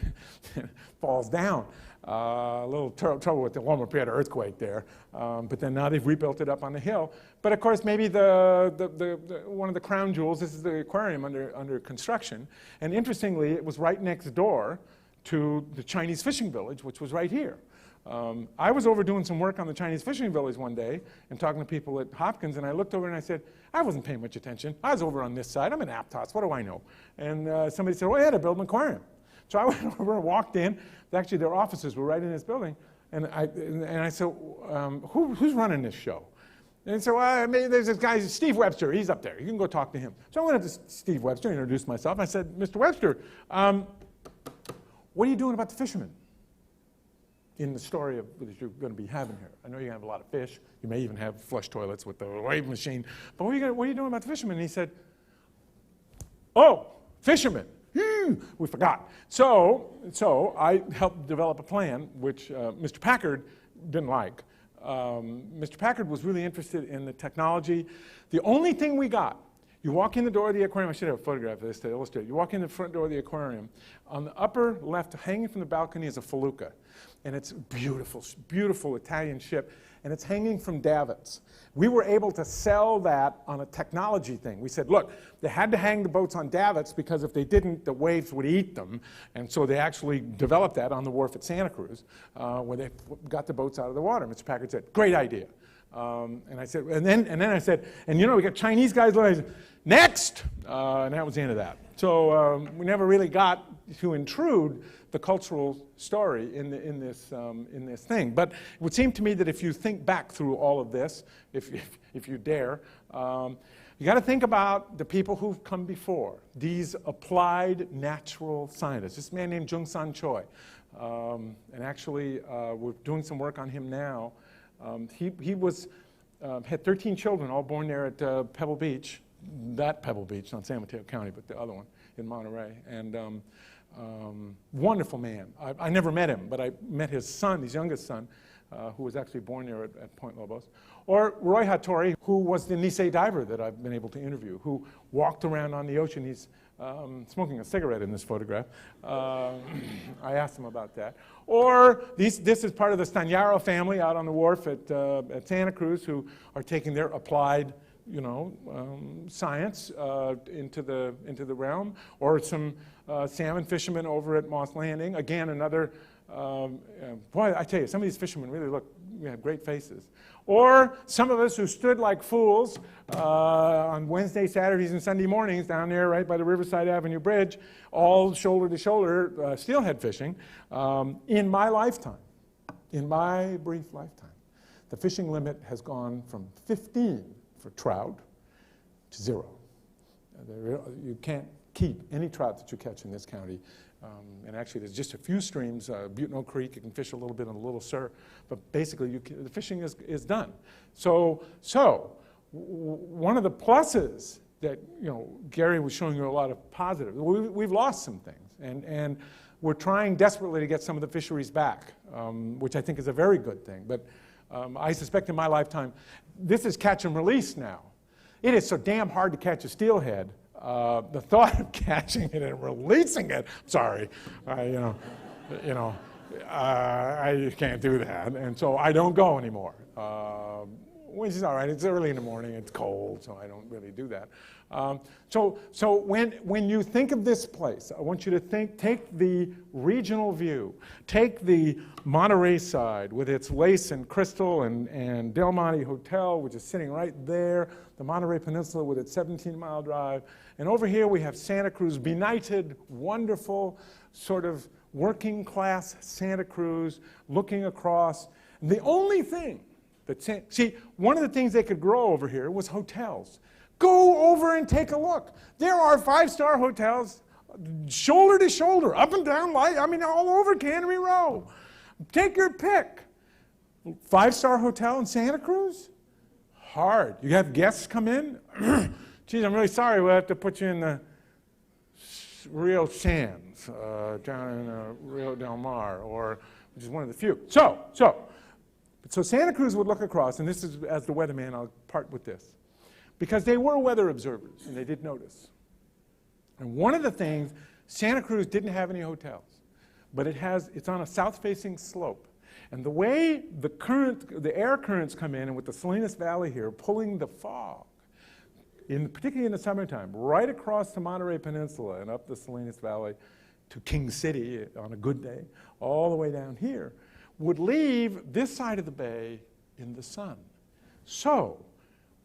then falls down. A little trouble with the Loma Prieta earthquake there, but then now they've rebuilt it up on the hill. But of course, maybe one of the crown jewels, this is the aquarium under construction, and interestingly, it was right next door to the Chinese fishing village, which was right here. I was over doing some work on the Chinese fishing village one day and talking to people at Hopkins, and I looked over and I said, I wasn't paying much attention. I was over on this side. I'm in Aptos. What do I know? And somebody said, oh, yeah, they're building an aquarium. So I went over and walked in. Actually, their offices were right in this building. And I said, who's running this show? And so there's this guy, Steve Webster. He's up there. You can go talk to him. So I went up to Steve Webster and introduced myself. I said, Mr. Webster, what are you doing about the fishermen in the story that you're going to be having here? I know you're going to have a lot of fish. You may even have flush toilets with the wave machine. But what are you doing about the fishermen? And he said, oh, fishermen. We forgot. So I helped develop a plan, which Mr. Packard didn't like. Mr. Packard was really interested in the technology. The only thing we got, you walk in the door of the aquarium, I should have a photograph of this to illustrate. You walk in the front door of the aquarium, on the upper left, hanging from the balcony is a felucca. And it's beautiful, beautiful Italian ship, and it's hanging from davits. We were able to sell that on a technology thing. We said, look, they had to hang the boats on davits because if they didn't, the waves would eat them. And so they actually developed that on the wharf at Santa Cruz, where they got the boats out of the water. Mr. Packard said, great idea. And I said, and then I said, and you know, we got Chinese guys, next! And that was the end of that. So we never really got to intrude the cultural story in this thing. But it would seem to me that if you think back through all of this, if you dare, you got to think about the people who've come before, these applied natural scientists. This man named Jung-San Choi, and actually we're doing some work on him now. He had 13 children, all born there at Pebble Beach, that Pebble Beach, not San Mateo County, but the other one in Monterey. And wonderful man. I never met him, but I met his son, his youngest son, who was actually born there at Point Lobos. Or Roy Hattori, who was the Nisei diver that I've been able to interview, who walked around on the ocean. He's smoking a cigarette in this photograph. I asked him about that. Or this is part of the Stagnaro family out on the wharf at Santa Cruz, who are taking their applied, science into the realm. Or some salmon fishermen over at Moss Landing. Again, another, boy, I tell you, some of these fishermen really have great faces. Or some of us who stood like fools on Wednesday, Saturdays, and Sunday mornings down there right by the Riverside Avenue Bridge, all shoulder to shoulder, steelhead fishing, in my lifetime, in my brief lifetime. The fishing limit has gone from 15 for trout to 0. You can't keep any trout that you catch in this county. And actually, there's just a few streams, Butno Creek, you can fish a little bit in the Little Sur, but basically the fishing is done. So one of the pluses that, Gary was showing you a lot of positives. We've lost some things, and we're trying desperately to get some of the fisheries back, which I think is a very good thing. But I suspect in my lifetime, this is catch and release now. It is so damn hard to catch a steelhead. The thought of catching it and releasing it, sorry, I can't do that, and so I don't go anymore. Which is all right. It's early in the morning. It's cold, so I don't really do that. So when you think of this place, I want you to take the regional view. Take the Monterey side with its Lace and Crystal and Del Monte Hotel, which is sitting right there, the Monterey Peninsula with its 17-mile drive. And over here we have Santa Cruz, benighted, wonderful, sort of working class Santa Cruz, looking across. And the only thing see, one of the things they could grow over here was hotels. Go over and take a look. There are 5-star hotels, shoulder to shoulder, up and down, all over Cannery Row. Take your pick. 5-star hotel in Santa Cruz? Hard. You have guests come in? Geez, I'm really sorry, we'll have to put you in the Rio Sands, down in Rio Del Mar, which is one of the few. So Santa Cruz would look across, and this is, as the weatherman, I'll part with this, because they were weather observers, and they did notice. And one of the things, Santa Cruz didn't have any hotels, but it's on a south-facing slope. And the way the air currents come in, and with the Salinas Valley here, pulling the fog, particularly in the summertime, right across the Monterey Peninsula and up the Salinas Valley to King City on a good day, all the way down here, would leave this side of the bay in the sun. So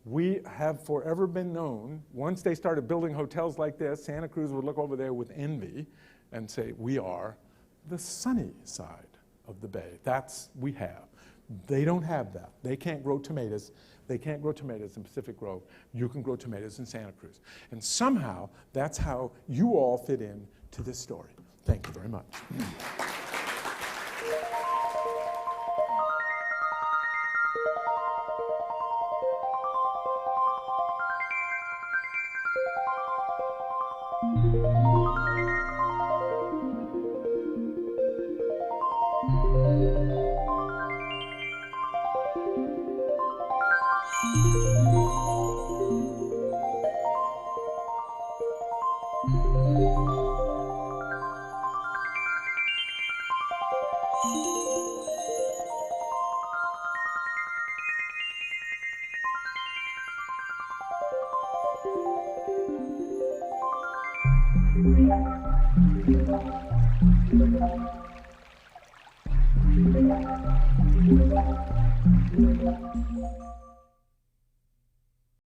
we have forever been known, once they started building hotels like this, Santa Cruz would look over there with envy and say, we are the sunny side of the bay. We have. They don't have that. They can't grow tomatoes. They can't grow tomatoes in Pacific Grove. You can grow tomatoes in Santa Cruz. And somehow, that's how you all fit in to this story. Thank you very much.